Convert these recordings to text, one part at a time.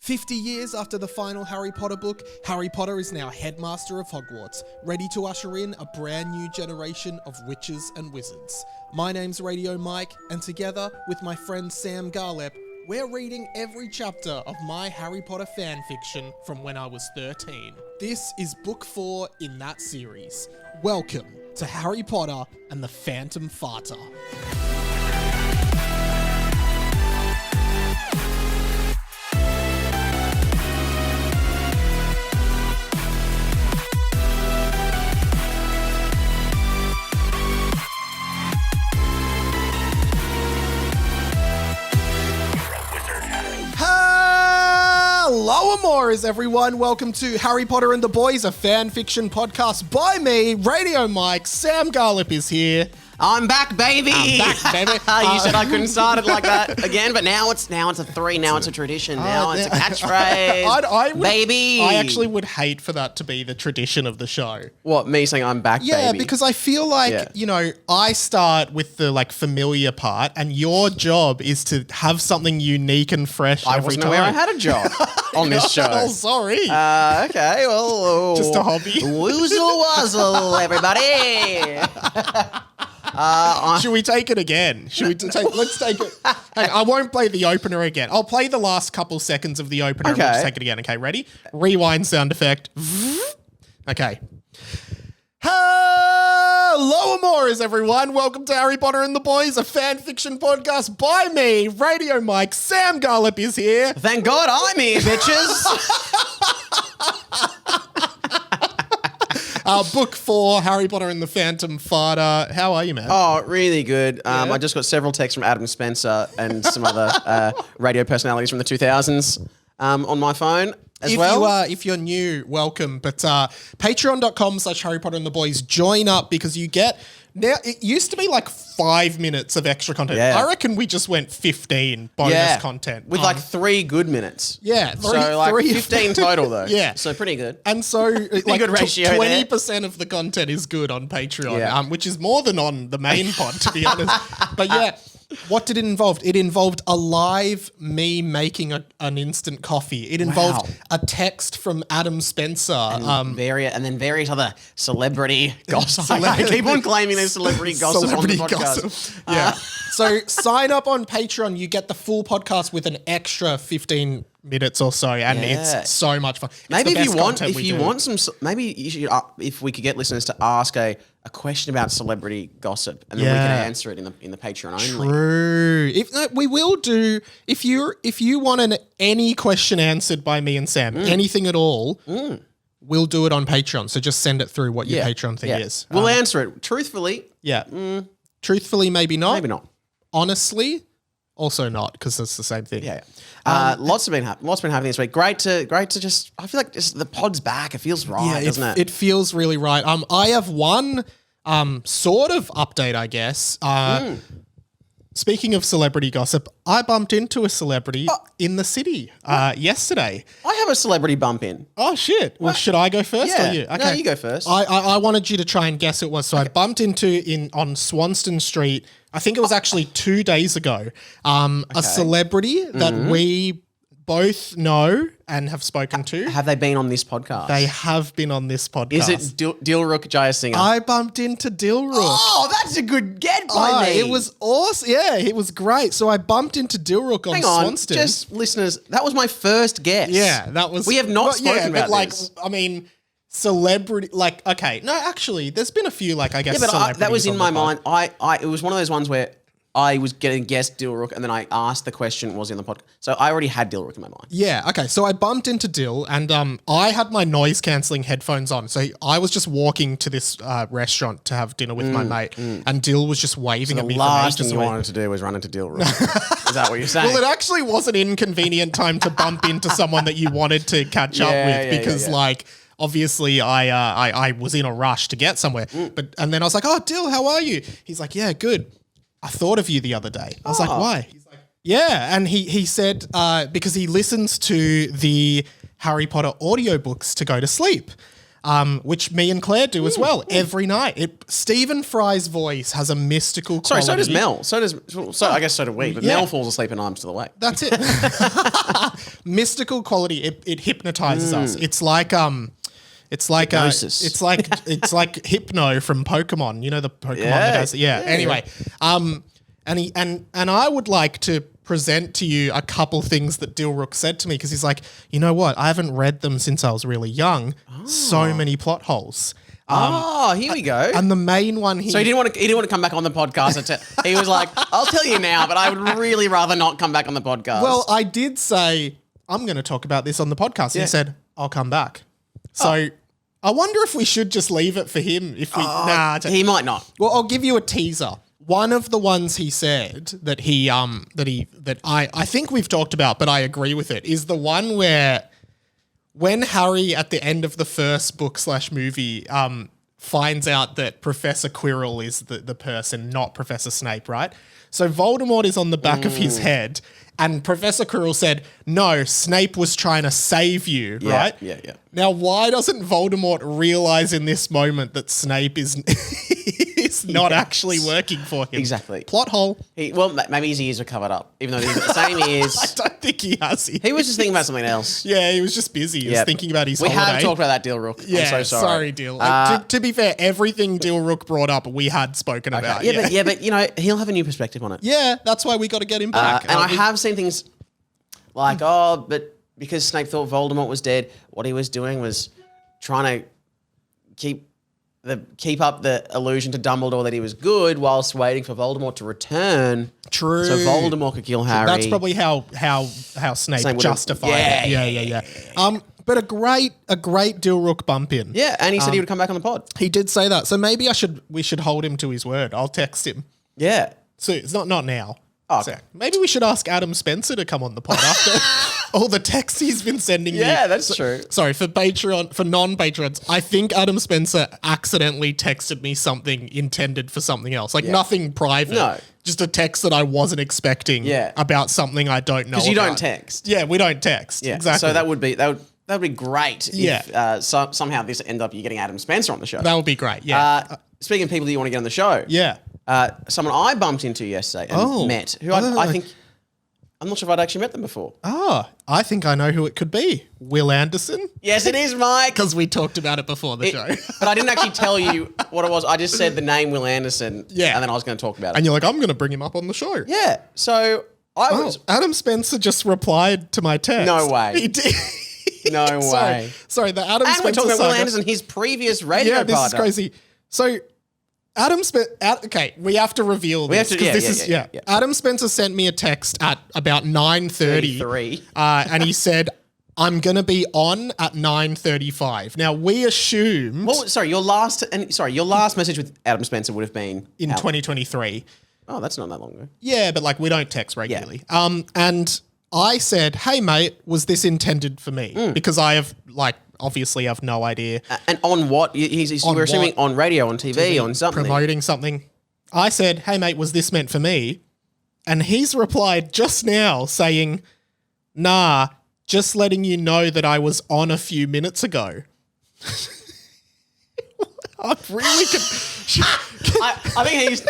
50 years after the final Harry Potter book, Harry Potter is now headmaster of Hogwarts, ready to usher in a brand new generation of witches and wizards. My name's Radio Mike, and together with my friend Sam Garlep, we're reading every chapter of my Harry Potter fanfiction from when I was 13. This is book 4 in that series. Welcome to Harry Potter and the Phantom Farter. Hello, Amores, everyone. Welcome to Harry Potter and the Boys, a fan fiction podcast by me, Radio Mike. Sam Garlep is here. I'm back, baby. I'm back, baby. You said I couldn't start it like that again, but now it's a three. Now it's a tradition. Now it's a catchphrase. Baby. I actually would hate for that to be the tradition of the show. What, me saying I'm back, Yeah, baby? because I feel like, I start with the familiar part, and your job is to have something unique and fresh I every wasn't time. aware I had a job on this show. Oh, sorry. Okay, well. Just a hobby. Woozle wazzle, everybody. Should we take it again? Let's take it. Hey, I won't play the opener again. I'll play the last couple seconds of the opener and we'll just take it again. Okay, ready? Rewind sound effect. Okay. Hello, Amores, everyone. Welcome to Harry Potter and the Boys, a fan fiction podcast by me, Radio Mike. Sam Garlep is here. Thank God I'm here, bitches. Book 4, Harry Potter and the Phantom Farter. How are you, man? Oh, really good. I just got several texts from Adam Spencer and some other radio personalities from the 2000s on my phone as well. If you're new, welcome. But patreon.com/Harry Potter and the Boys, join up because you get... Now, it used to be like 5 minutes of extra content. Yeah. I reckon we just went 15 bonus content. With 3 good minutes. Yeah. So 15 total though. Yeah. So pretty good. And so good ratio 20% of the content is good on Patreon, Yeah. which is more than on the main pod, to be honest. But yeah, what did it involve? It involved me making an instant coffee. It involved a text from Adam Spencer. And then various other celebrity gossip. I keep on claiming there's celebrity gossip on the podcast. Gossip. Yeah. So sign up on Patreon. You get the full podcast with an extra 15 minutes or so, and it's so much fun. Maybe if you want some, maybe you should, if we could get listeners to ask a question about celebrity gossip, and then we can answer it in the Patreon only. True. We will do if you want any question answered by me and Sam, anything at all. We'll do it on Patreon. So just send it through what your Patreon thing is. We'll answer it truthfully. Yeah. Truthfully, maybe not. Maybe not. Honestly, also not, because it's the same thing. Yeah. Lots been happening this week. Great to just. I feel like just the pod's back. It feels right, doesn't it? It feels really right. I have one sort of update, I guess. Speaking of celebrity gossip, I bumped into a celebrity in the city yesterday. I have a celebrity bump in. Oh shit! Well, should I go first or you? Okay. No, you go first. I wanted you to try and guess who it was. So I bumped on Swanston Street. I think it was actually 2 days ago. A celebrity that we both know and have spoken to. Have they been on this podcast? They have been on this podcast. Is it Dilruk Jayasinghe? I bumped into Dilruk. Oh, that's a good get by me. It was awesome. Yeah, it was great. So I bumped into Dilruk on Swanston. Just listeners, that was my first guess. Yeah, that was... We have not spoken about this. I mean... Celebrity, actually, there's been a few, I guess, yeah, but that was in my pod. mind. It was one of those ones where I was getting guessed Dilruk, and then I asked the question, was he on the podcast? So I already had Dilruk in my mind. Yeah, okay. So I bumped into Dil, and I had my noise-cancelling headphones on. So I was just walking to this restaurant to have dinner with my mate, and Dil was just waving at me. The last thing you wanted to do was run into Dilruk. Is that what you're saying? Well, it actually was an inconvenient time to bump into someone that you wanted to catch up with because, obviously, I was in a rush to get somewhere. And then I was like, oh, Dil, how are you? He's like, yeah, good. I thought of you the other day. I was like, why? He's like, yeah. And he said, because he listens to the Harry Potter audiobooks to go to sleep. which me and Claire do as well every night. Stephen Fry's voice has a mystical Sorry, quality. so does Mel. I guess so do we. But Yeah. Mel falls asleep and I'm still awake. That's it. Mystical quality. It hypnotizes us. It's like Hypnosis. it's like Hypno from Pokemon. You know the Pokemon that has Anyway, and I would like to present to you a couple things that Dilrook said to me, because he's like, you know what? I haven't read them since I was really young. So many plot holes. Here we go. And the main one So he didn't want to come back on the podcast. He was like, I'll tell you now, but I would really rather not come back on the podcast. Well, I did say I'm going to talk about this on the podcast. And he said, I'll come back. So I wonder if we should just leave it for him. If we he might not. Well, I'll give you a teaser. One of the ones he said that I think we've talked about, but I agree with it, is the one where when Harry at the end of the first book / movie finds out that Professor Quirrell is the person, not Professor Snape, right? So Voldemort is on the back of his head, and Professor Quirrell said, no, Snape was trying to save you, right? Yeah. Now, why doesn't Voldemort realize in this moment that Snape is not actually working for him? Exactly. Plot hole. Maybe his ears were covered up, even though he's got the same ears. I don't think he has. He was just thinking about something else. Yeah, he was just busy. He was thinking about his holiday. We have talked about that, Dilrook. Yeah, I'm so sorry. Dill. To be fair, everything Dilrook brought up, we had spoken about. But you know, he'll have a new perspective on it. Yeah, that's why we got to get him back. And I have seen things like, but because Snape thought Voldemort was dead, what he was doing was trying to keep up the illusion to Dumbledore that he was good whilst waiting for Voldemort to return. True. So Voldemort could kill Harry. That's probably how Snape justified it. Yeah. But a great Dilrook bump in. Yeah, and he said he would come back on the pod. He did say that. So maybe we should hold him to his word. I'll text him. Yeah. So it's not now. Oh, okay. So maybe we should ask Adam Spencer to come on the pod after all the texts he's been sending me. Yeah, that's true. Sorry, for non-patrons, I think Adam Spencer accidentally texted me something intended for something else. Like nothing private. No. Just a text that I wasn't expecting about something I don't know. Because you don't text. Yeah, we don't text. Yeah. Exactly. So that would be great if somehow this end up you getting Adam Spencer on the show. That would be great, yeah. Speaking of people that you want to get on the show. Yeah. Someone I bumped into yesterday and met, who I think, I'm not sure if I'd actually met them before. Oh, I think I know who it could be. Will Anderson? Yes, it is, Mike. Because we talked about it before the show. But I didn't actually tell you what it was. I just said the name Will Anderson. Yeah. And then I was going to talk about it. And you're like, I'm going to bring him up on the show. Yeah. So I was... Adam Spencer just replied to my text. No way. He did. No way. Sorry, the Adam and Spencer we're talking about Will saga- Anderson, his previous radio partner. Yeah, this is crazy. So Adam Spencer... Okay, we have to reveal this. Adam Spencer sent me a text at about 9:30. 33. And he said, I'm going to be on at 9:35. Now, we assumed... Your last message with Adam Spencer would have been... in 2023. Oh, that's not that long ago. Yeah, but like we don't text regularly. And I said, hey, mate, was this intended for me? Because I have obviously have no idea. And on what? We're assuming on radio, on TV, on something. Promoting something. I said, hey, mate, was this meant for me? And he's replied just now saying, nah, just letting you know that I was on a few minutes ago. I'm really... I think he's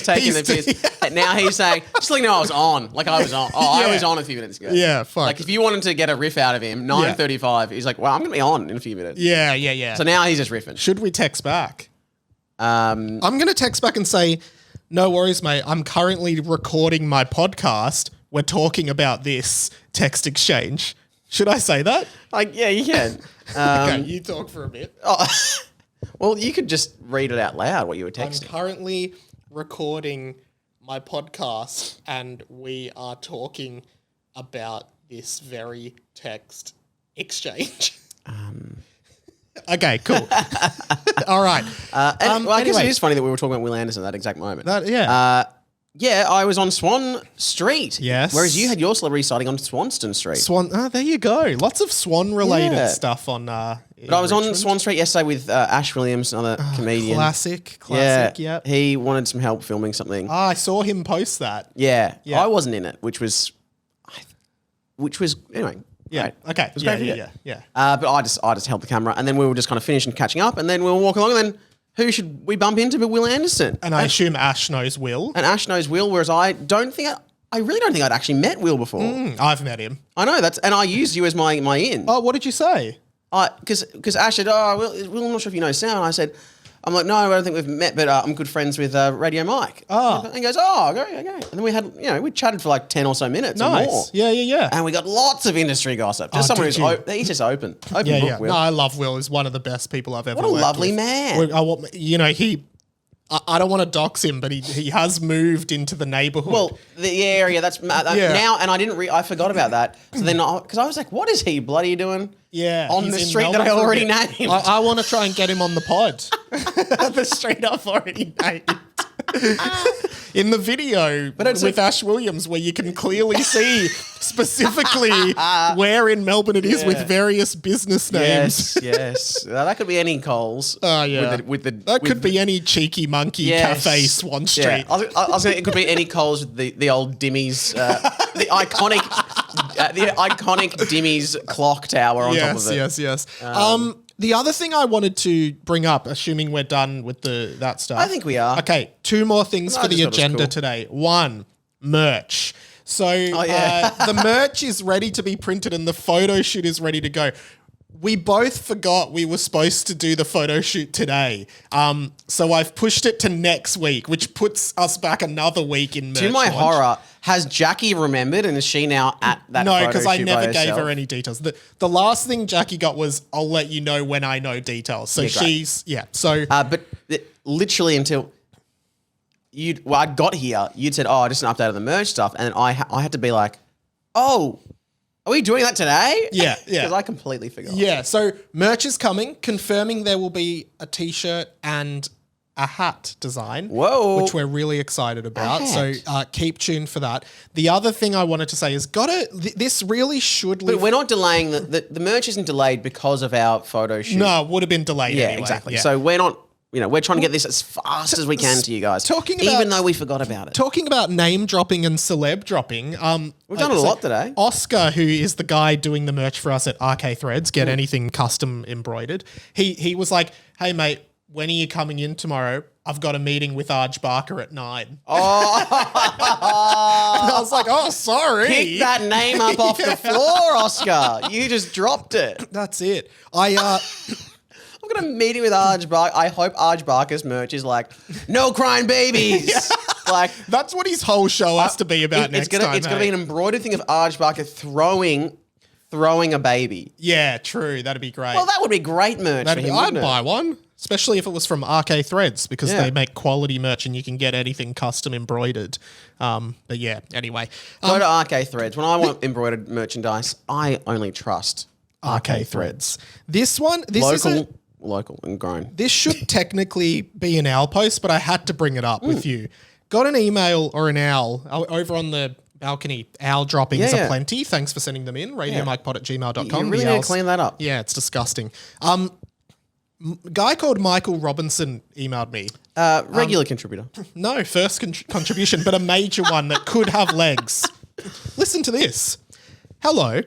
taking the piss. Now he's saying, just letting you know I was on. Like I was on. I was on a few minutes ago. Yeah, fuck. Like if you wanted to get a riff out of him, 9:35, he's like, well, I'm going to be on in a few minutes. Yeah. So now he's just riffing. Should we text back? I'm going to text back and say, no worries, mate. I'm currently recording my podcast. We're talking about this text exchange. Should I say that? Yeah, you can. Okay, you talk for a bit. Well, you could just read it out loud what you were texting. I'm currently recording my podcast and we are talking about this very text exchange. Okay, cool. All right. I guess anyway. it is funny that we were talking about Will Anderson at that exact moment. Yeah. I was on Swan Street. Yes. Whereas you had your celebrity sighting on Swanston Street. There you go. Lots of Swan-related stuff on... But I was on Swan Street yesterday with Ash Williams, another comedian. Classic, yeah. He wanted some help filming something. I saw him post that. Yeah. I wasn't in it, which was anyway, Yeah. Right. Okay. It was great for you. Yeah. But I just held the camera, and then we were just kind of finishing catching up, and then we were walking along, and then who should we bump into but Will Anderson? And I assume Ash knows Will. And Ash knows Will, whereas I really don't think I'd actually met Will before. I've met him. I know and I used you as my in. Oh, what did you say? Because Ash said, Will, I'm not sure if you know Sam. And I said, I'm like, no, I don't think we've met, but I'm good friends with Radio Mike. Oh. And he goes, okay. And then we had, we chatted for like 10 or so minutes or more. Nice. Yeah. And we got lots of industry gossip. Just someone who's he's just open. Open book, Will. No, I love Will. He's one of the best people I've ever What a worked lovely with. man. I don't want to dox him, but he has moved into the neighborhood. Well, the area that's now, and I forgot about that. So then, because I was like, what is he bloody doing? Yeah, on he's the in street that Melbourne I for a already bit. named. I want to try and get him on the pod. The street I've already named. In the video with Ash Williams, where you can clearly see specifically where in Melbourne it is with various business names. Yes. That could be any Coles. Oh, yeah. That could be any cheeky monkey cafe, Swan Street. Yeah. I was saying it could be any Coles with the old Dimmies, the iconic Dimmies clock tower on top of it. Yes. The other thing I wanted to bring up, assuming we're done with that stuff. I think we are. Okay, 2 more things for the just thought it was agenda cool. today. 1, merch. So the merch is ready to be printed and the photo shoot is ready to go. We both forgot we were supposed to do the photo shoot today. So I've pushed it to next week, which puts us back another week in merch. To my launch. horror, has Jackie remembered and is she now at that photo No, because I shoot never by gave herself? her any details. The last thing Jackie got was, I'll let you know when I know details. So So But literally until I got here, you'd said, just an update of the merch stuff. And then I had to be like, oh, are we doing that today? Yeah. Because I completely forgot. yeah, so merch is coming, confirming there will be a t-shirt and a hat design. Whoa. Which we're really excited about. A So hat. keep tuned for that. The other thing I wanted to say is this really should But we're not delaying, the merch isn't delayed because of our photo shoot. No, it would have been delayed Yeah, anyway. exactly. Yeah. So we're not, we're trying to get this as fast as we can to you guys. Even though we forgot about it. Talking about name dropping and celeb dropping, We've done a lot today. Oscar, who is the guy doing the merch for us at RK Threads, get anything custom embroidered. He was like, "Hey mate, when are you coming in tomorrow? I've got a meeting with Arj Barker at 9." Oh, and I was like, "Oh, sorry." Pick that name up off the floor, Oscar. You just dropped it. That's it. I've got a meeting with Arj Barker. I hope Arj Barker's merch is like, no crying babies. Like that's what his whole show has to be about next time. It's going to be an embroidered thing of Arj Barker throwing a baby. Yeah, true. That'd be great. Well, that would be great merch for him, I'd wouldn't it? buy one, especially if it was from RK Threads, because they make quality merch and you can get anything custom embroidered. But yeah, anyway. Go to RK Threads. When I want embroidered merchandise, I only trust RK Threads. This one, local and grown. This should technically be an owl post, but I had to bring it up with you. Got an email or an owl over on the balcony. Owl droppings are plenty. Thanks for sending them in. RadioMikePod@gmail.com. You really need to clean that up. Yeah, it's disgusting. Guy called Michael Robinson emailed me. Regular contributor. No, first contribution, but a major one that could have legs. Listen to this. Hello.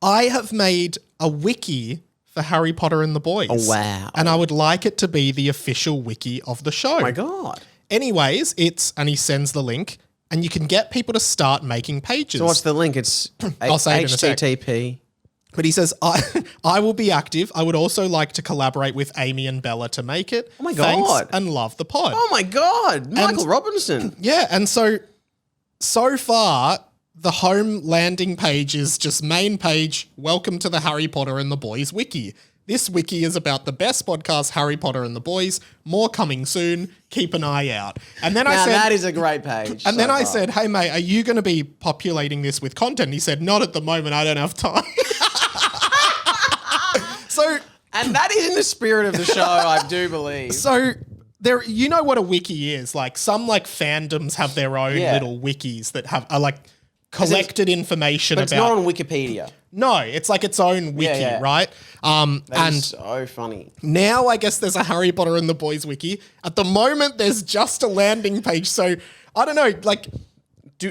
I have made a wiki for Harry Potter and the Boys. Oh, wow. And I would like it to be the official wiki of the show. Oh, my God. Anyways, and he sends the link, and you can get people to start making pages. So what's the link? It's I'll say it in a sec. HTTP. But he says, I will be active. I would also like to collaborate with Amy and Bella to make it. Oh, my Thanks God. and love the pod. Oh, my God. Michael Robinson. Yeah, and so far, the home landing page is just main page, welcome to the Harry Potter and the Boys wiki. This wiki is about the best podcast, Harry Potter and the Boys. More coming soon. Keep an eye out. And then I said, that is a great page. And then I said, hey, mate, are you going to be populating this with content? And he said, not at the moment. I don't have time. And that is in the spirit of the show, I do believe. So there, you know what a wiki is? Like some fandoms have their own little wikis that are like collected information But it's not on Wikipedia. No, it's like its own wiki, right? That is so funny. Now I guess there's a Harry Potter and the Boys wiki. At the moment, there's just a landing page. So I don't know,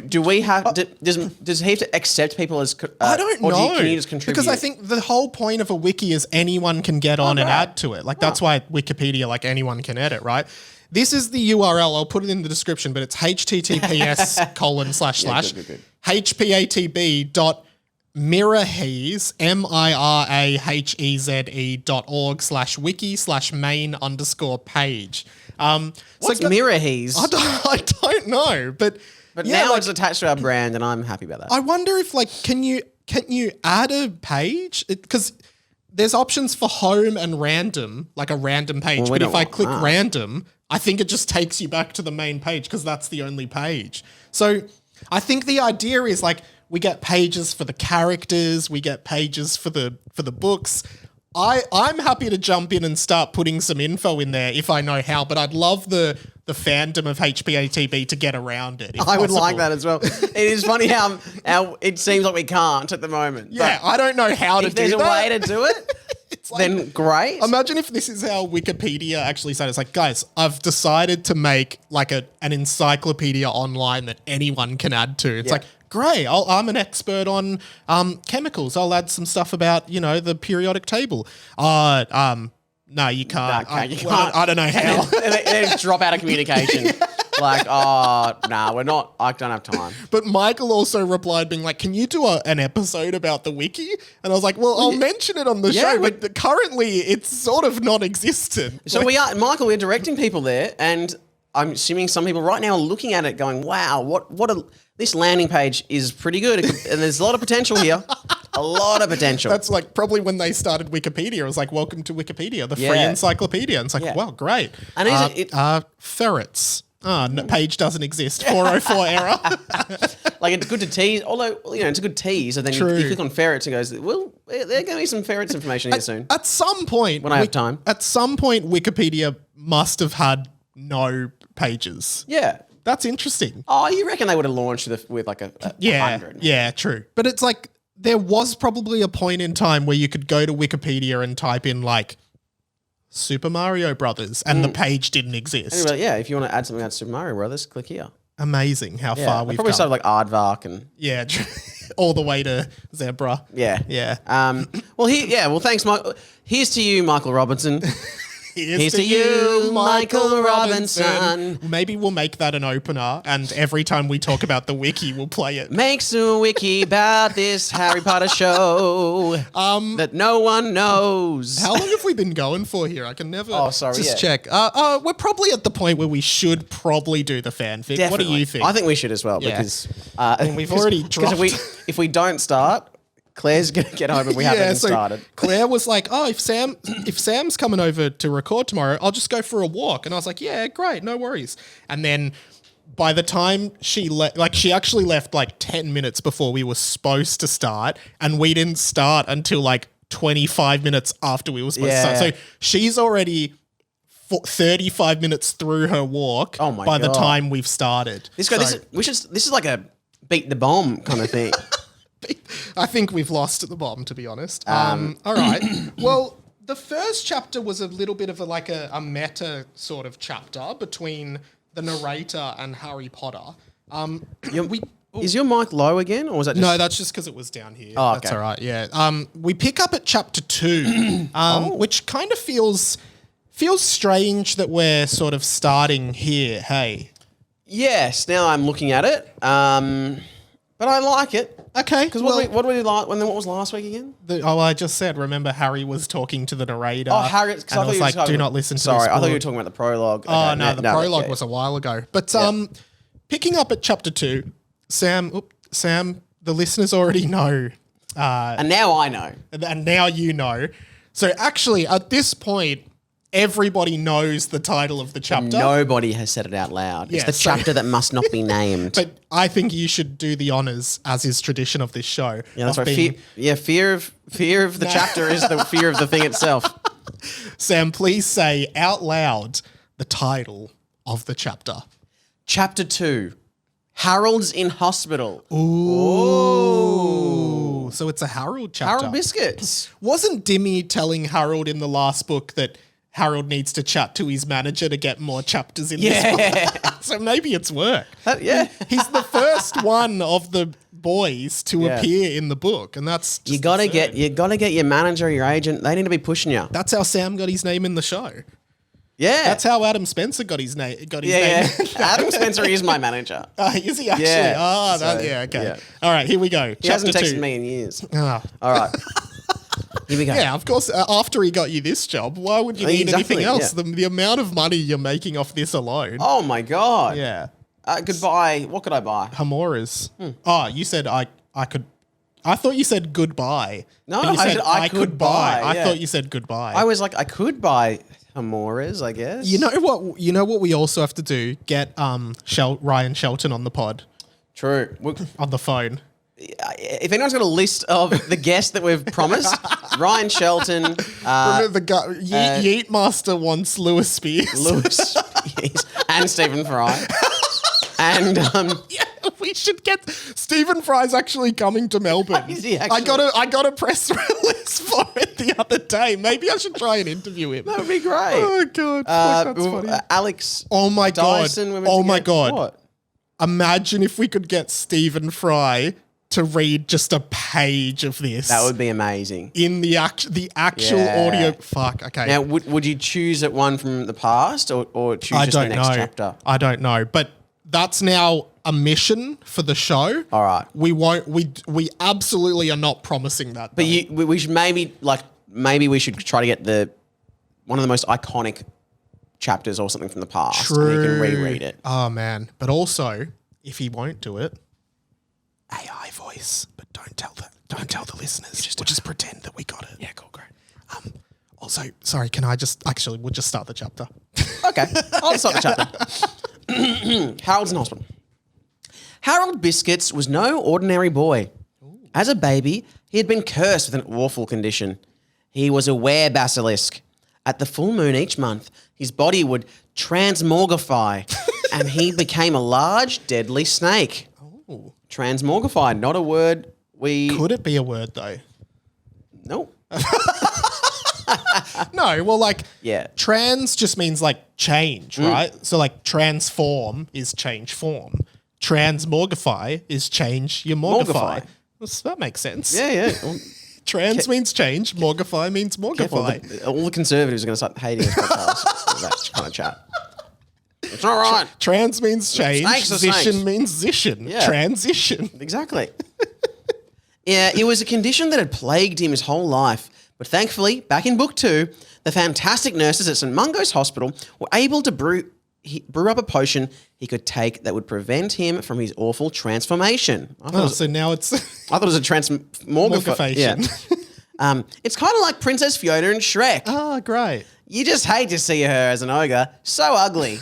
Do we have? Does he have to accept people as? I don't know. Or can you just contribute? Because I think the whole point of a wiki is anyone can get on and add to it. Like that's why Wikipedia, like anyone can edit, right? This is the URL. I'll put it in the description, but it's https:// hpatb.miraheze, miraheze.org/wiki/main_page. What's Miraheze? I don't know, but yeah, now like, it's attached to our brand, and I'm happy about that. I wonder if like can you add a page? Because there's options for home and random, like a random page. Well, we but if don't I want click that. random, I think it just takes you back to the main page because that's the only page. So I think the idea is like we get pages for the characters, we get pages for the books. I'm happy to jump in and start putting some info in there if I know how, but I'd love the fandom of HPATB to get around it. I would like that as well. It is funny how it seems like we can't at the moment. Yeah, I don't know how to If do there's that. a way to do it, It's like- then great. Imagine if this is how Wikipedia actually said. It's like, guys, I've decided to make like an encyclopedia online that anyone can add to. It's like, great. I'm an expert on chemicals. I'll add some stuff about the periodic table. No, you can't. No, you Well, can't. I don't know how. and then drop out of communication. Like, we're not. I don't have time. But Michael also replied being like, can you do an episode about the wiki? And I was like, well, I'll mention it on the show, but currently it's sort of non-existent. So Michael, we're directing people there, and I'm assuming some people right now are looking at it going, wow, this landing page is pretty good. And there's a lot of potential here. A lot of potential. That's like probably when they started Wikipedia. It was like, welcome to Wikipedia, the free Yeah. encyclopedia. And it's like, wow, great. And Ferrets. No, page doesn't exist. 404 error. like it's good to tease, although it's a good tease. And then True. you click on ferrets and goes, well, there going to be some ferrets information here soon. At some point, When I have time. At some point, Wikipedia must have had no pages. Yeah. That's interesting. Oh, you reckon they would have launched with like a 100? Yeah, true. But it's like there was probably a point in time where you could go to Wikipedia and type in like Super Mario Brothers and the page didn't exist. Anyway, yeah, if you want to add something about Super Mario Brothers, click here. Amazing how Yeah, far they we've probably come. started like Aardvark and Yeah, true. All the way to Zebra. yeah. Yeah. Well, thanks, Michael. Here's to you, Michael Robinson. Here's to you, Michael Robinson. Maybe we'll make that an opener, and every time we talk about the wiki, we'll play it. Makes a wiki about this Harry Potter show that no one knows. How long have we been going for here? I can never yeah. check. We're probably at the point where we should probably do the fanfic. Definitely. What do you think? I think we should as well Yeah. because we've already dropped. if we don't start, Claire's gonna get home and we haven't even started. Claire was like, "Oh, if Sam's coming over to record tomorrow, I'll just go for a walk." And I was like, "Yeah, great, no worries." And then by the time she she actually left like 10 minutes before we were supposed to start, and we didn't start until like 25 minutes after we were supposed to start. So she's already 35 minutes through her walk by the time we've started. This is like a beat the bomb kind of thing. I think we've lost at the bottom, to be honest. All right. Well, the first chapter was a little bit of a meta sort of chapter between the narrator and Harry Potter. Is your mic low again, or was that just... No, that's just because it was down here. Oh, That's okay. all right. Yeah. We pick up at chapter 2, which kind of feels strange that we're sort of starting here. Hey. Yes, now I'm looking at it. But I like it. Okay. Because what do we like? What was last week again? I just said, remember Harry was talking to the narrator. Oh, Harry. And I was like, do not listen to this. Sorry, I thought book. you were talking about the prologue. Oh, Okay, no, the prologue was a while ago. But picking up at chapter 2, Sam, the listeners already know. And now I know. And now you know. So actually, at this point, everybody knows the title of the chapter. Nobody has said it out loud. Yeah, it's the so- chapter that must not be named. But I think you should do the honors, as is tradition of this show. Yeah, that's of right. being- Fear of the chapter is the fear of the thing itself. Sam, please say out loud the title of the chapter. Chapter 2. Harold's in hospital. Ooh. So it's a Harold chapter. Harold Biscuits. Wasn't Dimmy telling Harold in the last book that Harold needs to chat to his manager to get more chapters in this Yeah. book. So maybe it's work. Yeah. He's the first one of the boys to Yeah. appear in the book, and that's just You gotta absurd. get your manager, your agent. They need to be pushing you. That's how Sam got his name in the show. Yeah. That's how Adam Spencer got his name. Yeah. Adam Spencer is my manager. Is he actually? Yeah. Oh, So, okay. yeah. All right, here we go. He hasn't Chapter texted 2. me in years. Ah. All right. Here we go. Yeah, of course. After he got you this job, why would you need Exactly, anything else? yeah. The amount of money you're making off this alone. Oh my God. Yeah. Goodbye. What could I buy? Hamoras. Oh, you said I could. I thought you said goodbye. No, But you I said I could buy, I yeah. thought you said goodbye. I was like, I could buy Hamoras, I guess. You know what? You know what we also have to do? Get Ryan Shelton on the pod True. on the phone. If anyone's got a list of the guests that we've promised, Ryan Shelton, Remember the guy, Yeet Master wants Lewis Spears. Lewis, yes, and Stephen Fry. And Yeah, we should get Stephen Fry's actually coming to Melbourne. Is he I actually? got a press release for it the other day. Maybe I should try and interview him. that would be great. Oh god, fuck, that's funny. Alex. Oh my Dyson, we god. went Oh to my get- god. What? Imagine if we could get Stephen Fry to read just a page of this. That would be amazing. in the actual Yeah. audio. Fuck. Okay. Now, would you choose it one from the past or choose I just the don't next know. chapter? I don't know, but that's now a mission for the show. All right. We won't. We absolutely are not promising that. But though. we should maybe we should try to get one of the most iconic chapters or something from the past. And you can reread it. Oh man! But also, if he won't do it, AI voice. But don't tell the listeners. We'll just pretend that we got it. Yeah, cool, great. Also, sorry. Can I just actually? We'll just start the chapter. Okay, I'll start the chapter. Harold's in hospital. Harold Biscuits was no ordinary boy. As a baby, he had been cursed with an awful condition. He was a were-basilisk. At the full moon each month, his body would transmogrify, and he became a large, deadly snake. Oh. Transmogrify, not a word we... Could it be a word though? No. No. Well, like Yeah. trans just means like change, right? So like transform is change form. Transmogrify is change your morgify. Morgify. So that makes sense. Yeah, yeah. Well, Trans means change. Morgify means careful, morgify. all the conservatives are going to start hating this podcast. That kind of chat. It's not right. Trans means change. Snakes are snakes. Zishin means zishin. Yeah. Transition. Exactly. Yeah, it was a condition that had plagued him his whole life. But thankfully, back in book 2, the fantastic nurses at St. Mungo's Hospital were able to brew up a potion he could take that would prevent him from his awful transformation. I Oh, so now it's thought it was a transmorgifation. morgifation. Yeah. It's kind of like Princess Fiona and Shrek. Ah, great. You just hate to see her as an ogre. So ugly.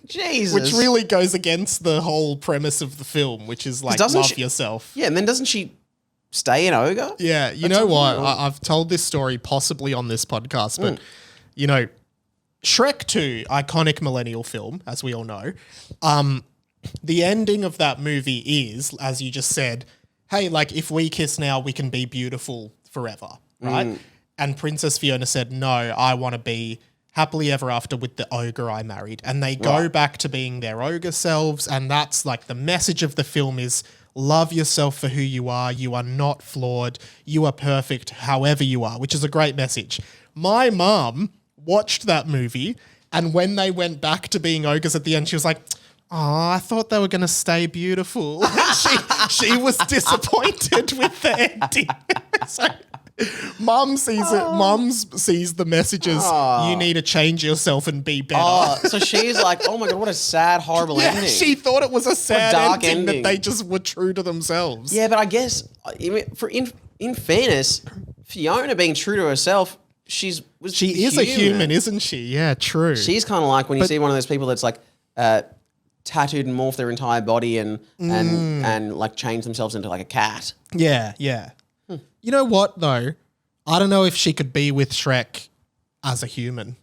Jesus. Which really goes against the whole premise of the film, which is like Doesn't love she- yourself. Yeah, and then doesn't she stay an ogre? Yeah, you That's know what? unreal. I've told this story possibly on this podcast, but you know, Shrek 2, iconic millennial film, as we all know. The ending of that movie is, as you just said, hey, like if we kiss now, we can be beautiful forever, right? And Princess Fiona said, no, I want to be happily ever after with the ogre I married. And they go back to being their ogre selves, and that's like the message of the film is love yourself for who you are. You are not flawed. You are perfect however you are, which is a great message. My mum watched that movie, and when they went back to being ogres at the end, she was like, oh, I thought they were going to stay beautiful. she was disappointed with the ending. So Mum sees it. Mum sees the messages. You need to change yourself and be better. Oh, so she's like, oh my God, what a sad, horrible yeah, ending. she thought it was a sad dark ending, ending. that they just were true to themselves. Yeah, but I guess in fairness, Fiona being true to herself, she is a human, isn't she? Yeah, true. She's kind of like when you see one of those people that's like tattooed and morphed their entire body and like changed themselves into like a cat. Yeah, yeah. You know what though? I don't know if she could be with Shrek as a human.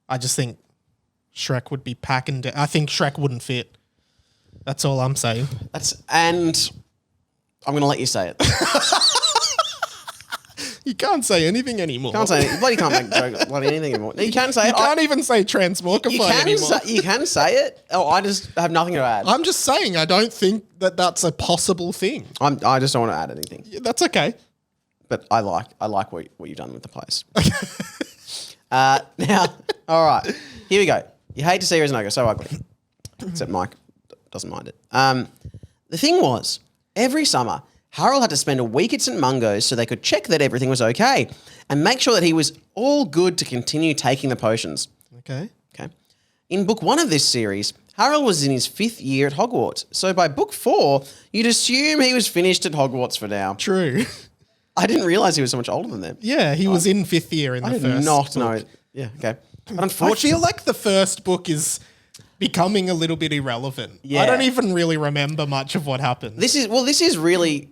I just think Shrek would be packing down. I think Shrek wouldn't fit. That's all I'm saying. And I'm going to let you say it. You can't say anything anymore. Can't say you bloody can't make joke bloody anything anymore. You can say You it. can't even say transmogrified anymore. You can say it. Oh, I just have nothing to add. I'm just saying, I don't think that that's a possible thing. I just don't want to add anything. Yeah, that's okay. But I like what you've done with the place. Now, all right, here we go. You hate to see her as an ogre, so ugly. Except Mike doesn't mind it. The thing was, every summer, Harold had to spend a week at St. Mungo's so they could check that everything was okay and make sure that he was all good to continue taking the potions. Okay. Okay. In book 1 of this series, Harold was in his 5th year at Hogwarts. So by book 4, you'd assume he was finished at Hogwarts for now. True. I didn't realise he was so much older than them. Yeah, he was in 5th year in the I first did not book. know. Yeah, okay. But I unfortunately, feel like the first book is becoming a little bit irrelevant. Yeah. I don't even really remember much of what happened. this is really,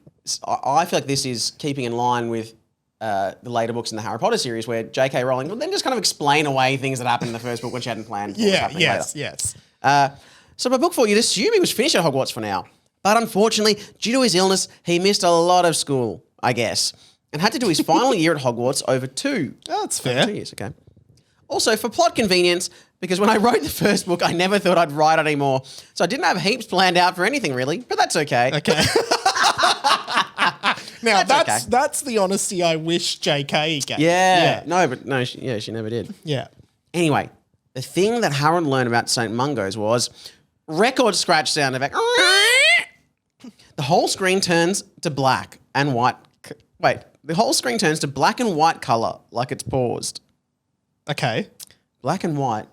I feel like this is keeping in line with the later books in the Harry Potter series where J.K. Rowling will then just kind of explain away things that happened in the first book when she hadn't planned for what was Yeah, happening yes, later. yes. So by book 4, you'd assume he was finished at Hogwarts for now. But unfortunately, due to his illness, he missed a lot of school, I guess, and had to do his final year at Hogwarts over 2. That's 2 fair. years, okay. Also, for plot convenience, because when I wrote the first book, I never thought I'd write it anymore. So I didn't have heaps planned out for anything, really, but that's okay. Okay. Now, That's okay. that's the honesty I wish JK gave. Yeah. No, but no, she never did. Yeah. Anyway, the thing that Harold learned about St. Mungo's was record scratch sound effect. The whole screen turns to black and white. The whole screen turns to black and white color, like it's paused. Okay. Black and white.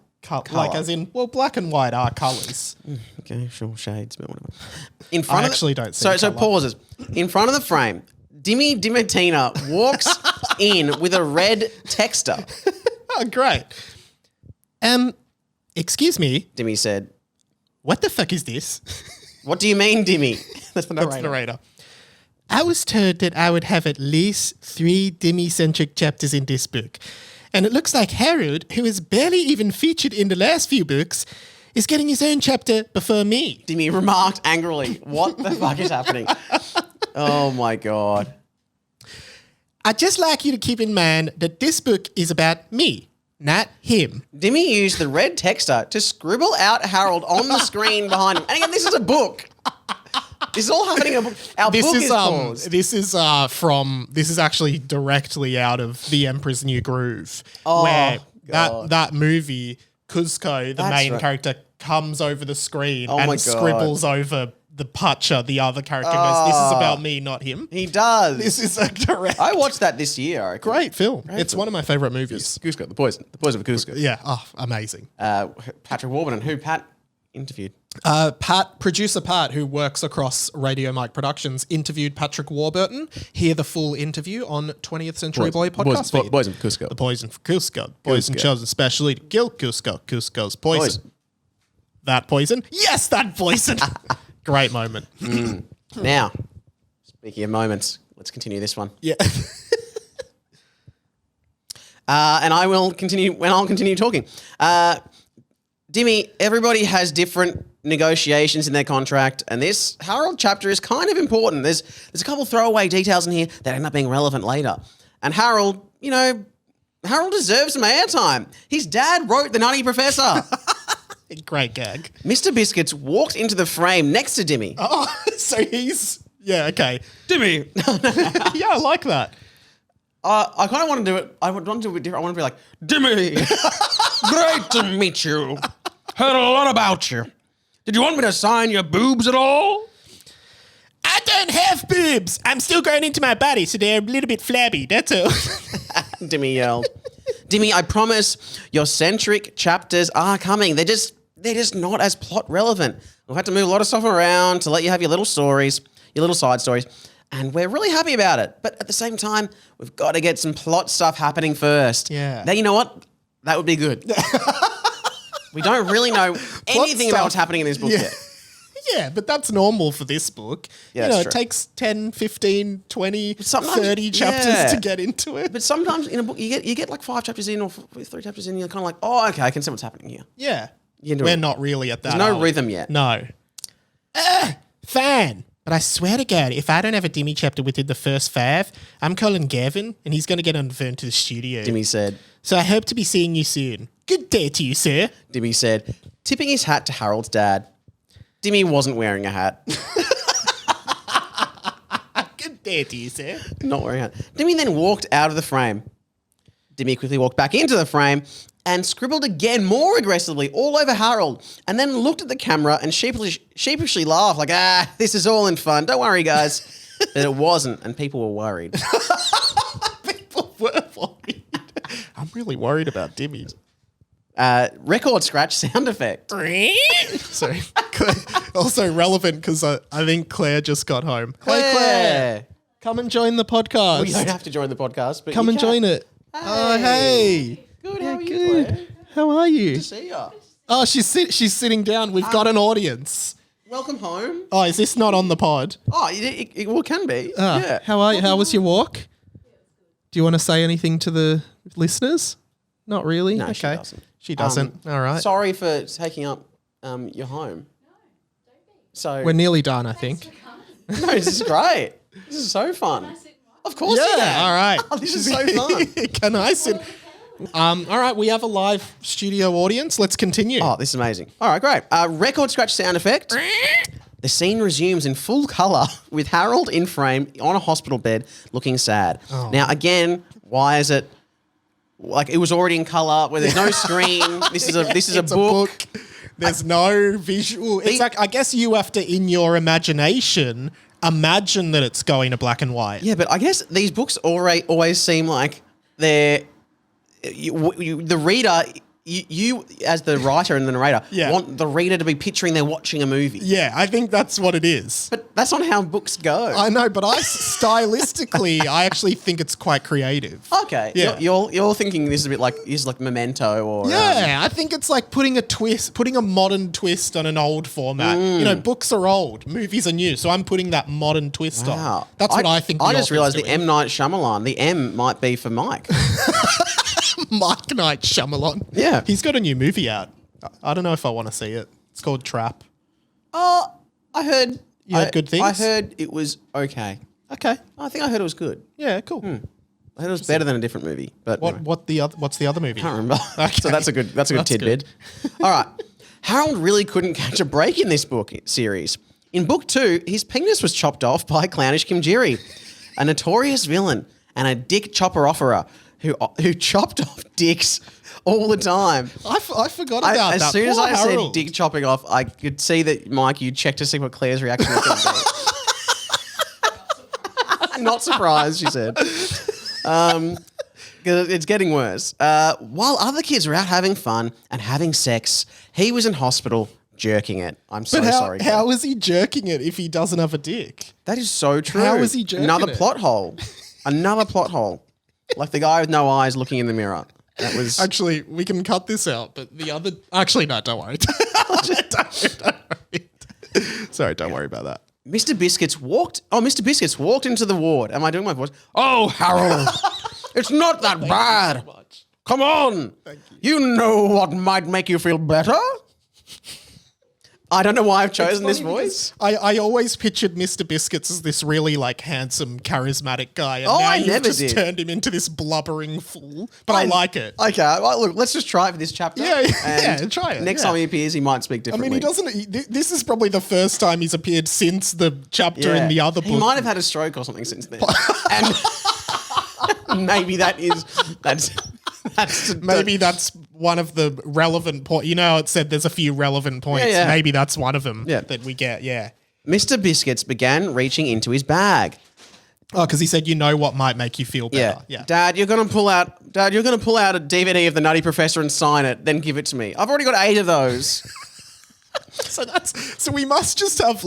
Like as in, well, black and white are colours. Okay, sure, shades, but whatever. In front I of actually don't see So colour. pauses. In front of the frame, Dimmy Dimatina walks in with a red texter. Oh, great. Excuse me, Dimmy said, what the fuck is this? "What do you mean, Dimmy?" That's the narrator. That's the narrator. I was told that I would have at least 3 Demi-centric chapters in this book. And it looks like Harold, who is barely even featured in the last few books, is getting his own chapter before me. Dimmy remarked angrily, "What the fuck is happening?" Oh my god. I'd just like you to keep in mind that this book is about me, not him. Dimmy used the red texter to scribble out Harold on the screen behind him. And again, this is a book. This is all happening in a book. Our book is paused. This is actually directly out of The Emperor's New Groove, Oh, where God. that movie, Kuzco, the That's main right. character, comes over the screen Oh my God. and scribbles over the Pacha, the other character, and goes, "This is about me, not him." He does. This is a direct. I watched that this year. I reckon. Great film. It's one of my favorite movies. Cusco, the poison of Cusco. Yeah. Oh, amazing. Patrick Warburton, who Pat interviewed. Producer Pat, who works across Radio Mike Productions, interviewed Patrick Warburton. Hear the full interview on 20th Century Boy podcast feed. Poison of Cusco. The poison for Cusco. Poison Cusco. chosen specially to kill Cusco. Cusco's poison. Poison. That poison? Yes, that poison. Great moment. Now, speaking of moments, let's continue this one. Yeah. And I will continue when I'll continue talking. Dimmy, everybody has different negotiations in their contract, and this Harold chapter is kind of important. There's a couple throwaway details in here that end up being relevant later. And Harold, Harold deserves some airtime. His dad wrote The Nutty Professor. Great gag. Mr. Biscuits walked into the frame next to Dimmy. Oh, so he's... Yeah, okay. Dimmy! Yeah, I like that. I kind of want to do it. I want to do it different. I want to be like, Dimmy, great to meet you. Heard a lot about you. Did you want me to sign your boobs at all? I don't have boobs. I'm still going into my body, so they're a little bit flabby. That's all. Dimmy yelled. Dimmy, I promise your centric chapters are coming. They're just not as plot relevant. We've had to move a lot of stuff around to let you have your little stories, your little side stories. And we're really happy about it. But at the same time, we've got to get some plot stuff happening first. Yeah. Now, you know what? That would be good. We don't really know anything about stuff. what's happening in this book yet. Yeah, but that's normal for this book. Yeah, it that's true. takes 10, 15, 20, Sometimes- 30 chapters yeah. to get into it. But sometimes in a book, you get like 5 chapters in or 3 chapters in, and you're kind of like, oh, okay, I can see what's happening here. Yeah. You can do We're it. not really at that. There's no are we? rhythm yet. No. Fan. But I swear to God, if I don't have a Dimmy chapter within the first 5, I'm calling Gavin and he's going to get on the phone to the studio. Dimmy said. So I hope to be seeing you soon. Good day to you, sir. Dimmy said, tipping his hat to Harold's dad. Dimmy wasn't wearing a hat. Good day to you, sir. Not wearing a hat. Dimmy then walked out of the frame. Dimmy quickly walked back into the frame and scribbled again more aggressively all over Harold, and then looked at the camera and sheepishly laughed like, this is all in fun. Don't worry, guys. But it wasn't, and people were worried. People were worried. I'm really worried about Dimmy. Record scratch sound effect. Sorry. Also relevant because I think Claire just got home. Hey, Claire. Claire. Come and join the podcast. Well, you don't have to join the podcast, but Come you and can. join it. Hey. Oh, hey. Good, how are you, Good. Claire? How are you? Good to see ya. Oh, she's sitting down. We've got an audience. Welcome home. Oh, is this not on the pod? Oh, it can be. Ah, Yeah. How are you? How was your walk? Do you want to say anything to the listeners? Not really. No, okay. she doesn't. She doesn't. All right. Sorry for taking up your home. So We're nearly done, I think. no, this is great. This is so fun. Of course, you Yeah. can. All right. Oh, this is so fun. Can I sit? All right. We have a live studio audience. Let's continue. Oh, this is amazing. All right, great. Record scratch sound effect. The scene resumes in full colour with Harold in frame on a hospital bed looking sad. Oh. Now, again, why is it like it was already in colour where there's no screen? This is a It's book. There's no visual. It's like, I guess you have to, in your imagination, imagine that it's going to black and white. Yeah, but I guess these books always seem like they're the reader. You as the writer and the narrator Yeah. want the reader to be picturing they're watching a movie. Yeah, I think that's what it is. But that's not how books go. I know, but stylistically, I actually think it's quite creative. Okay. Yeah. You're thinking this is a bit like Memento or Yeah, I think it's like putting a modern twist on an old format. You know, books are old, movies are new, so I'm putting that modern twist Wow. on. That's what I think. I the just author's realised the doing. M Night Shyamalan. The M might be for Mike. Mike Night Shyamalan. Yeah. He's got a new movie out. I don't know if I want to see it. It's called Trap. Oh, I heard. You heard good things? I heard it was okay. Okay. I think I heard it was good. Yeah, cool. I heard it was better than a different movie. But anyway. What's the other movie? I can't remember. Okay. So that's a good tidbit. All right. Harold really couldn't catch a break in this book series. In book 2, his penis was chopped off by Clownish Kimjiri, a notorious villain and a dick chopper offerer who chopped off dicks all the time. I forgot about that. As soon as Poor I Harold. said dick chopping off, I could see that, Mike, you checked to see what Claire's reaction was going to be. Not surprised, she said. 'Cause it's getting worse. While other kids were out having fun and having sex, he was in hospital jerking it. I'm so But sorry. Claire. how is he jerking it if he doesn't have a dick? That is so true. How is he jerking Another it? plot hole. Another plot hole. Like the guy with no eyes looking in the mirror. That was... Actually, we can cut this out, but the other... Actually, no, don't worry. Don't worry. Sorry, don't worry about that. Mr. Biscuits walked into the ward. Am I doing my voice? Oh, Harold. It's not that bad. Come on. You know what might make you feel better? I don't know why I've chosen this voice. I always pictured Mr. Biscuits as this really like handsome, charismatic guy, and Oh, now I you've never just did. turned him into this blubbering fool. But I like it. Okay, well, look, let's just try it for this chapter. Yeah, and yeah, try it, Next yeah. time he appears, he might speak I differently. mean, he doesn't. This is probably the first time he's appeared since the chapter in the other book. He might have had a stroke or something since then. And maybe that's Maybe that's one of the relevant points. You know how it said there's a few relevant points. Yeah, yeah. Maybe that's one of them Yeah. that we get. Yeah. Mr. Biscuits began reaching into his bag. Oh, because he said, you know what might make you feel better. Yeah. Dad, you're gonna pull out a DVD of The Nutty Professor and sign it, then give it to me. I've already got 8 of those. So we must just have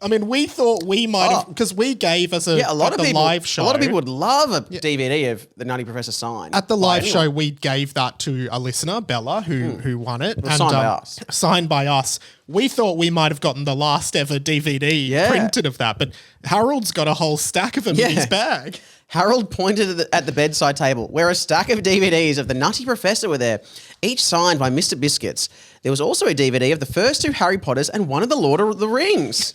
I mean, we thought we might have, because we gave us Yeah, a lot at of the people. live show. A lot of people would love a DVD of The Nutty Professor signed. At the by live anyone. show, we gave that to a listener, Bella, who won it. was signed by us. Signed by us. We thought we might have gotten the last ever DVD Yeah. printed of that, but Harold's got a whole stack of them in his bag. Harold pointed at the bedside table, where a stack of DVDs of The Nutty Professor were there, each signed by Mr. Biscuits. There was also a DVD of the first 2 Harry Potters and one of the Lord of the Rings,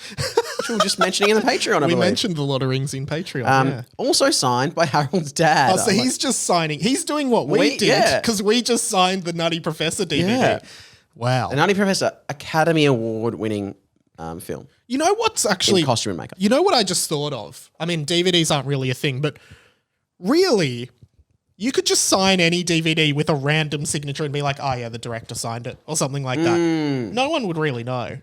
which we were just mentioning in the Patreon, I We believe. mentioned the Lord of the Rings in Patreon. Yeah. Also signed by Harold's dad. Oh, so he's just signing. He's doing what we did yeah. because we just signed the Nutty Professor DVD. Yeah. Wow. The Nutty Professor, Academy Award winning film. You know what's actually In costume and makeup. You know what I just thought of? I mean, DVDs aren't really a thing, but really, you could just sign any DVD with a random signature and be like, "Oh yeah, the director signed it," or something like that. No one would really know.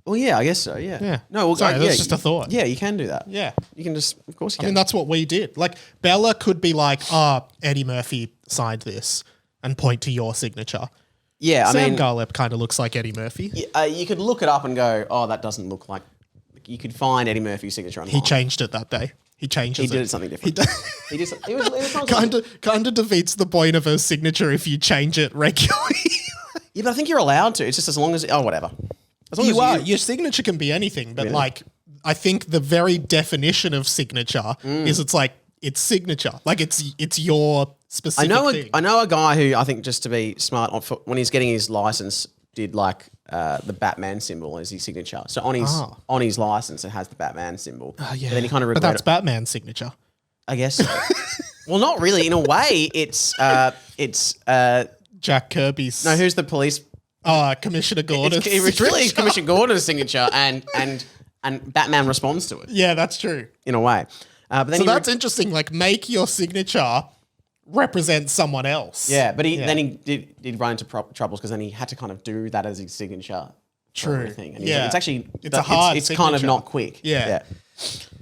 Well, yeah, I guess so, yeah. Yeah. No, well, Sorry, yeah, that's just a thought. Yeah, you can do that. Yeah. You can just, of course you I can. mean, that's what we did. Like, Bella could be like, Eddie Murphy signed this and point to your signature. yeah, I Sam mean, Garlep kind of looks like Eddie Murphy. you could look it up and go, oh, that doesn't look like, you could find Eddie Murphy's signature online. He changed it that day. He changes He it. did something different. He did it was Kind of defeats the point of a signature if you change it regularly. Yeah, but I think you're allowed to. It's just as long as, whatever. As long You are. as Your signature can be anything, but like, I think the very definition of signature is it's signature. Like it's your specific thing. I know a guy who I think, just to be smart, when he's getting his license, did like the Batman symbol as his signature. So on his license, it has the Batman symbol. Oh, Yeah. But then he kind of But that's Batman's signature. I guess so. Well, not really. In a way, it's Jack Kirby's. no. Who's the police? Commissioner Gordon. It's really Commissioner Gordon's signature, and Batman responds to it Yeah, that's true. in a way. But then So he that's interesting. Like, make your signature represent someone else. yeah, but then he did run into troubles because then he had to kind of do that as his signature. True. Everything. And Yeah. it's actually It's a hard It's kind of signature. not quick. Yeah.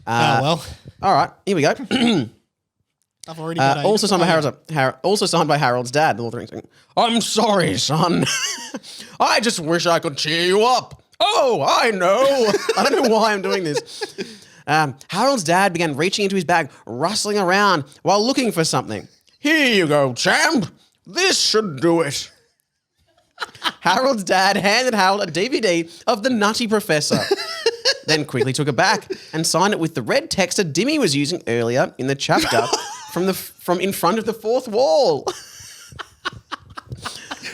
Uh, Well, All right, here we go. I've already got Also signed by Harold's dad, the Lord of the Rings. I'm sorry, son. I just wish I could cheer you up. Oh, I know. I don't know why I'm doing this. Harold's dad began reaching into his bag, rustling around while looking for something. Here you go, champ. This should do it. Harold's dad handed Harold a DVD of The Nutty Professor, then quickly took it back and signed it with the red text that Dimmy was using earlier in the chapter from in front of the fourth wall.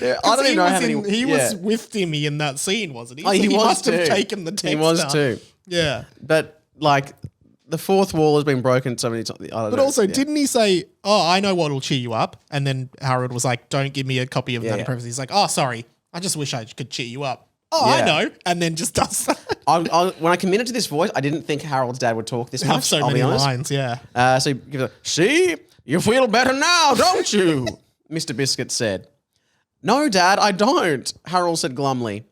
Yeah, I don't even know how many. He was with Dimmy in that scene, wasn't he? Oh, So he was must have too. taken the text He was out. too. Yeah. But like, the fourth wall has been broken so many times. But also, didn't he say, "Oh, I know what'll cheer you up"? And then Harold was like, "Don't give me a copy of Nutty yeah. Professor." He's like, "Oh, sorry, I just wish I could cheer you up." Oh, I Yeah. know, and then just does that. When I committed to this voice, I didn't think Harold's dad would talk this Have much. so I'll many be honest. lines, yeah. So he gives a, see, you feel better now, don't you? Mr. Biscuit said. No, Dad, I don't, Harold said glumly.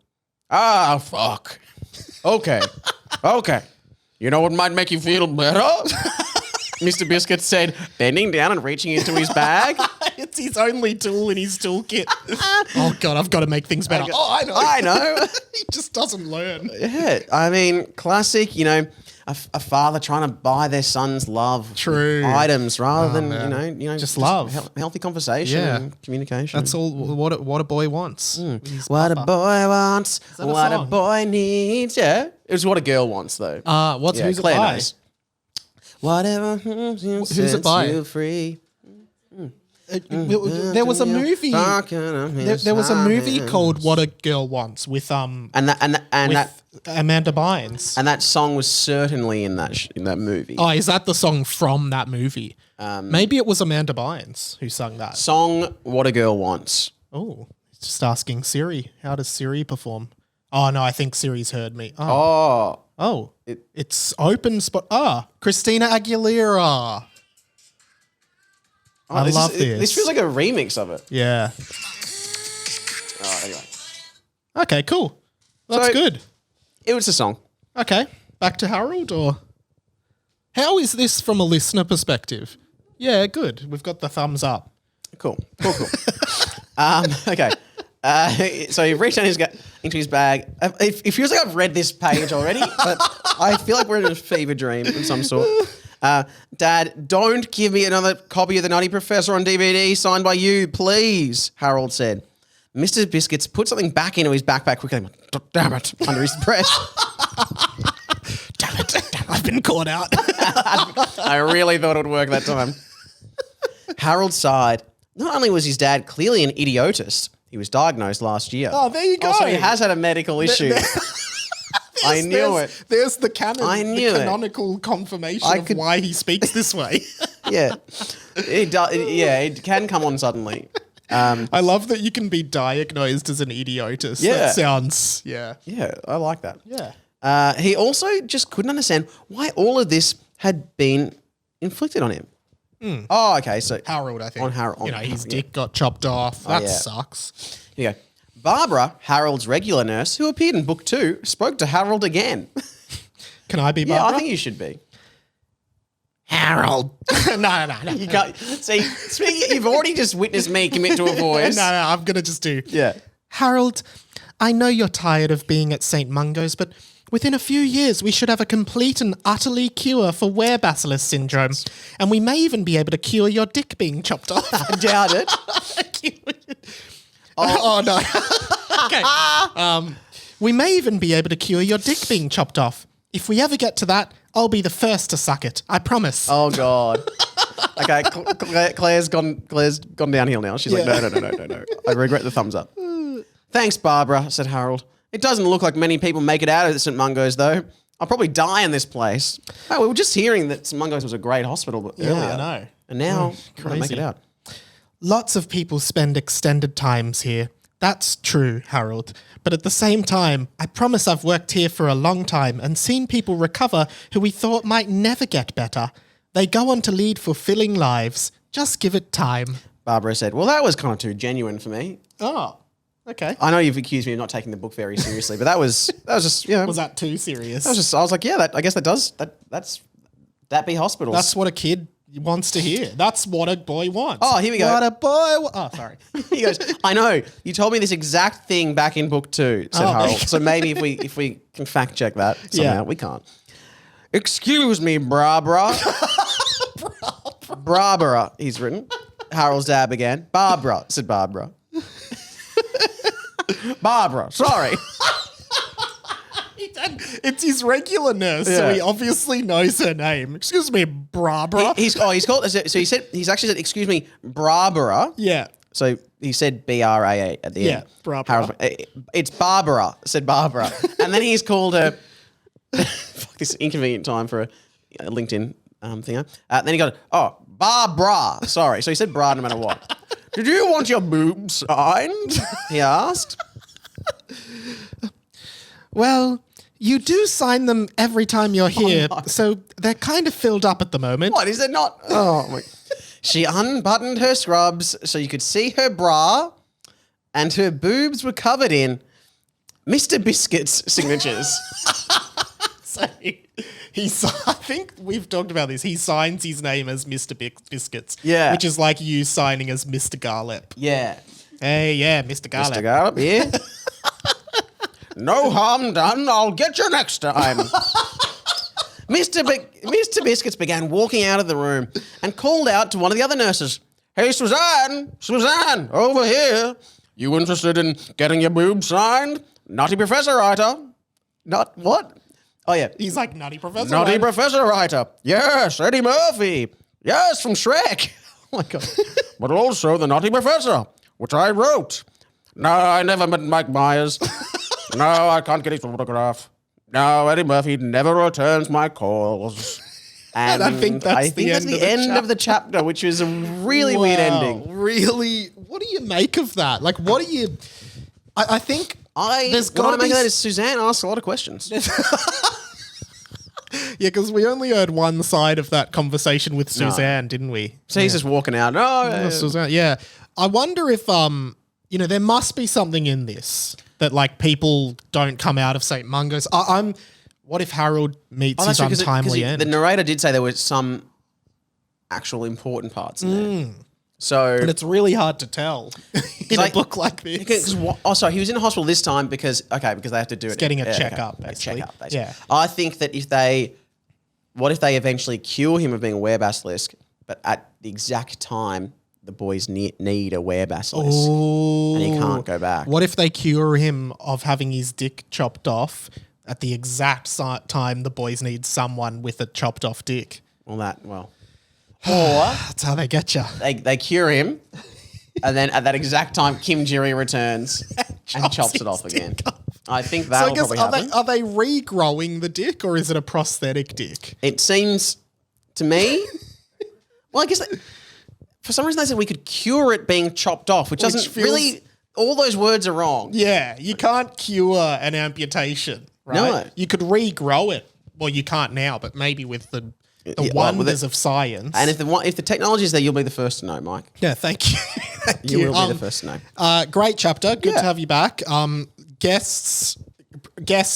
Ah, fuck. Okay. You know what might make you feel better? Mr. Biscuit said, bending down and reaching into his bag. It's his only tool in his toolkit. Oh God, I've got to make things better. I know. He just doesn't learn. Yeah, I mean, classic, a father trying to buy their son's love. True. Items rather than, man. just love. Healthy conversation Yeah. and communication. That's all. What a boy wants. What a boy wants, that a what a song? boy needs. Yeah, it was what a girl wants, though. Who's it Claire by? knows. Whatever it by? you free. There was a movie. There was a movie called "What a Girl Wants" with and that Amanda Bynes. and that song was certainly in that movie. Oh, is that the song from that movie? Maybe it was Amanda Bynes who sung that. Song "What a Girl Wants." Oh, just asking Siri. How does Siri perform? Oh no, I think Siri's heard me. Oh, It's open spot. Christina Aguilera. I love this. This feels like a remix of it. Yeah. Oh, anyway, Okay, cool. That's So- good. it was a song. Okay, back to Harold, or how is this from a listener perspective? Yeah, good. We've got the thumbs up. Cool. Okay. So he reached down into his bag. It feels like I've read this page already, but I feel like we're in a fever dream of some sort. Dad, don't give me another copy of The Nutty Professor on DVD signed by you, please, Harold said. Mr. Biscuits put something back into his backpack quickly. Damn it, under his breath. Damn it. I've been caught out. I really thought it would work that time. Harold sighed. Not only was his dad clearly an idiotist, He was diagnosed last year. Oh, there you go. So he has had a medical issue. I knew it. There's the canon, I knew the it. canonical confirmation of why he speaks this way. Yeah. It can come on suddenly. I love that you can be diagnosed as an idiotist. Yeah. That sounds, yeah. Yeah, I like that. Yeah. He also just couldn't understand why all of this had been inflicted on him. Oh, okay. So Harold, I think. On Harold. His dick got chopped off. That yeah. sucks. here you go. Barbara, Harold's regular nurse, who appeared in book 2, spoke to Harold again. Can I be Yeah, Barbara? I think you should be. Harold. no. You can't see. Speaking, you've already just witnessed me commit to a voice. No, I'm going to just do. Yeah. Harold, I know you're tired of being at St. Mungo's, but within a few years we should have a complete and utterly cure for werebacillus syndrome. And we may even be able to cure your dick being chopped off. I doubt it. Oh no. Okay. We may even be able to cure your dick being chopped off. If we ever get to that, I'll be the first to suck it. I promise. Oh God. Okay, Claire's gone downhill now. She's like, no. I regret the thumbs up. Thanks, Barbara, said Harold. It doesn't look like many people make it out of St. Mungo's, though. I'll probably die in this place. Oh, we were just hearing that St. Mungo's was a great hospital earlier. I know. And now, can't make crazy. it out. Lots of people spend extended times here. That's true, Harold. But at the same time, I promise I've worked here for a long time and seen people recover who we thought might never get better. They go on to lead fulfilling lives. Just give it time. Barbara said, well, that was kind of too genuine for me. Oh, okay. I know you've accused me of not taking the book very seriously, but that was just, you know. Was that too serious? I was like, yeah, I guess that be hospitals. That's what a kid wants to hear. That's what a boy wants. Oh, here we go. What a boy Oh, sorry. He goes, I know, you told me this exact thing back in book 2, said Harold. So maybe if we can fact check that somehow, Yeah. we can't. Excuse me, Barbara. Barbara, he's written. Harold's dad began. Barbara, said Barbara. Barbara, sorry. It's his regular nurse, so Yeah. he obviously knows her name. Excuse me, Barbara. He's called, so he's actually said, excuse me, Barbara. Yeah. So he said BRAA at the Yeah, end. Barbara. Harold, it's Barbara, said Barbara. And then he's called her, fuck, this inconvenient time for a LinkedIn thing. Then he got, Barbara, sorry. So he said bra no matter what. Did you want your boobs signed? He asked. Well, you do sign them every time you're here, no. so they're kind of filled up at the moment. What, is it not? Oh, my. She unbuttoned her scrubs so you could see her bra, and her boobs were covered in Mr. Biscuit's signatures. So I think we've talked about this. He signs his name as Mr. Biscuits. Yeah. Which is like you signing as Mr. Garlip. Yeah. Hey, yeah, Mr. Garlip. Mr. Garrett, yeah. No harm done. I'll get you next time. Mr. Biscuits began walking out of the room and called out to one of the other nurses. Hey, Suzanne, over here. You interested in getting your boobs signed? Naughty Professor Writer. Not what? Oh, yeah. He's like Nutty Professor. Naughty right? Professor Writer. Yes, Eddie Murphy. Yes, from Shrek. Oh, my God. But also the Naughty Professor, which I wrote. No, I never met Mike Myers. No, I can't get his autograph. No, Eddie Murphy never returns my calls. And I think that's the end of the chapter, which is a really weird ending. Really? What do you make of that? Like, what do you... I think there's what got I to make be... of that is Suzanne asks a lot of questions. Yeah, because we only heard one side of that conversation with Suzanne, didn't we? So he's just walking out. No, Suzanne, yeah. I wonder if, there must be something in this that, like, people don't come out of St. Mungo's. What if Harold meets his untimely end? The narrator did say there were some actual important parts in there. So, and it's really hard to tell in a book like this. Sorry, he was in the hospital this time because they have to do it. Getting a checkup, basically. A checkup, basically. Yeah. I think that what if they eventually cure him of being a werebasilisk, but at the exact time the boys need a werebasilisk and he can't go back. What if they cure him of having his dick chopped off at the exact time the boys need someone with a chopped off dick? Or That's how they get you. they cure him And then at that exact time, Kim Jiri returns and chops it off his again. dick off. I think So that'll I guess probably happen. are they regrowing the dick or is it a prosthetic dick? It seems to me. Well, I guess for some reason they said we could cure it being chopped off, which doesn't feels- really. All those words are wrong. Yeah, you can't cure an amputation, right? No. You could regrow it. Well, you can't now, but maybe with the Yeah, well, with wonders of science. And if the technology is there, you'll be the first to know, Mike. yeah, thank you. Thank You will be the first to know. Great chapter. Good Yeah. to have you back. Guests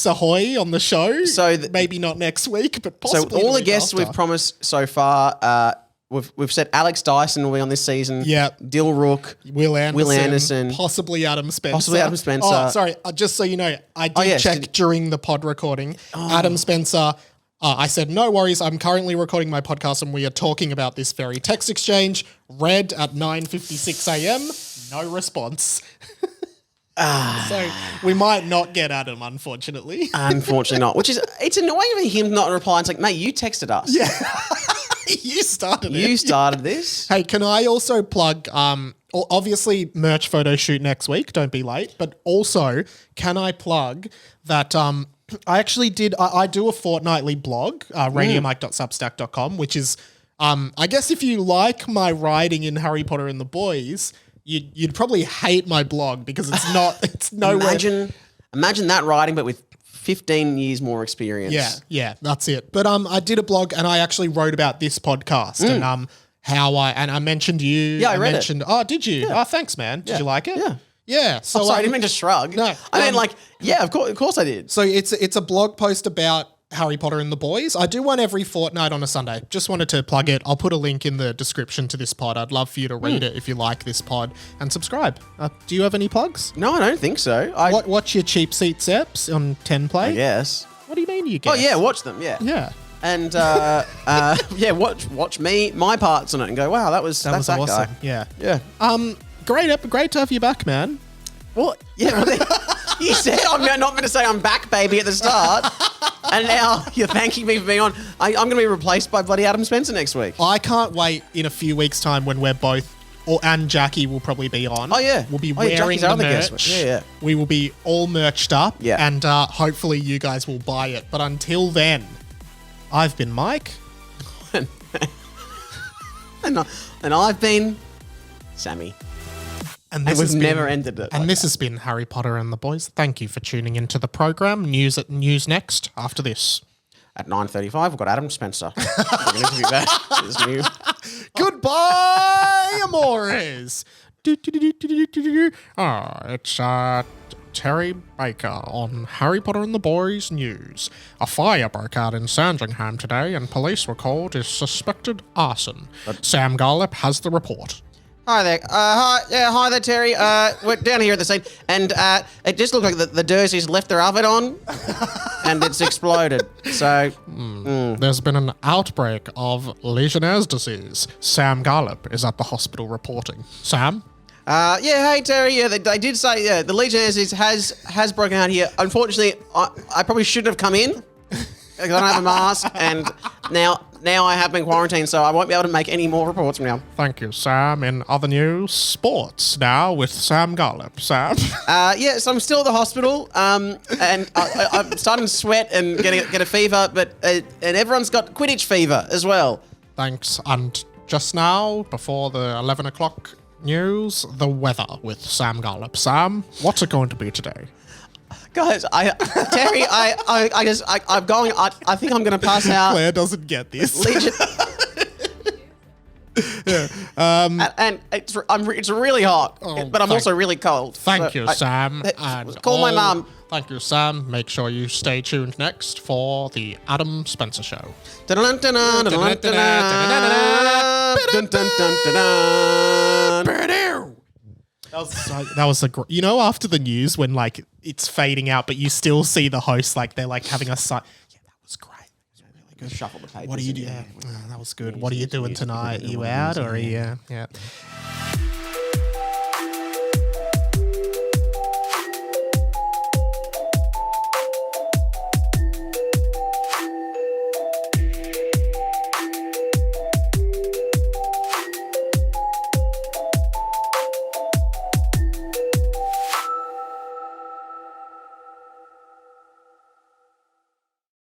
ahoy on the show. So maybe not next week, but So possibly all the week guests after. we've promised so far, we've said Alex Dyson will be on this season. Yep. Dill Rook. Will Anderson. possibly Adam Spencer. Possibly Adam Spencer. Oh, sorry. Just so you know, I did yes, check did- during the pod recording. Adam Spencer. I said, no worries. I'm currently recording my podcast and we are talking about this very text exchange. Read at 9:56 a.m. No response. So we might not get Adam, unfortunately. Unfortunately not. Which is, it's annoying for him not to reply. It's like, mate, you texted us. Yeah. You started it. You started this. Hey, can I also plug, obviously merch photo shoot next week, don't be late, but also can I plug that I actually did, I do a fortnightly blog, radiomike.substack.com, which is, I guess if you like my writing in Harry Potter and the Boys, you'd probably hate my blog because it's not, it's nowhere. Imagine that writing, but with 15 years more experience. Yeah, that's it. But I did a blog and I actually wrote about this podcast and how I mentioned you. Yeah, I read it. mentioned, Oh, did you? Oh, thanks, man. Did you like it? Yeah. Yeah. So Sorry, I didn't mean to shrug. No, I mean, like, yeah, of course I did. So it's a blog post about Harry Potter and the Boys. I do one every fortnight on a Sunday. Just wanted to plug it. I'll put a link in the description to this pod. I'd love for you to read it if you like this pod and subscribe. Do you have any plugs? No, I don't think so. Watch your Cheap Seat Seps on 10 Play? Yes. What do you mean you Oh, get? yeah, watch them, yeah. Yeah. And, yeah, watch me, my parts on it and go, wow, that's was that awesome. guy. Yeah. Yeah. Great to have you back, man. What? Yeah, you said I'm not going to say I'm back, baby, at the start. And now you're thanking me for being on. I'm going to be replaced by bloody Adam Spencer next week. I can't wait in a few weeks' time when we're both, and Jackie will probably be on. Oh, yeah. We'll be Oh, yeah, wearing Jackie's our the other guest. merch. Yeah. We will be all merched up. Yeah. And hopefully you guys will buy it. But until then, I've been Mike. And I've been Sammy. And And we've has been- never ended it. And like this has been Harry Potter and the Boys. Thank you for tuning into the program. News next after this. At 9:35, we've got Adam Spencer. We're going to interview that. His new. Goodbye, amores. It's Terry Baker on Harry Potter and the Boys News. A fire broke out in Sandringham today and police were called as suspected arson. Sam Garlip has the report. Hi there. Hi there, Terry. We're down here at the scene, and it just looked like the Dursleys left their oven on, and it's exploded. So, There's been an outbreak of Legionnaire's disease. Sam Garlip is at the hospital reporting. Sam? yeah, hey Terry. Yeah, they did say the Legionnaires has broken out here. Unfortunately, I probably shouldn't have come in because I don't have a mask, and now I have been quarantined, so I won't be able to make any more reports from now. Thank you, Sam. In other news, sports now with Sam Garlip. Sam? Yeah, so I'm still at the hospital, and I'm starting to sweat and get a fever, but and everyone's got Quidditch fever as well. Thanks. And just now, before the 11 o'clock news, the weather with Sam Garlip. Sam, what's it going to be today? Guys, Terry, I'm going. I think I'm going to pass out. Claire doesn't get this. Legion. And it's really hot, but I'm also really cold. Thank So you, Sam. And call my mum. Thank you, Sam. Make sure you stay tuned next for the Adam Spencer Show. That was a you know, after the news when like it's fading out, but you still see the host like they're like having a yeah, that was great. Shuffle the papers. What are you doing? That was good. What are you doing tonight? You out or are you? Yeah.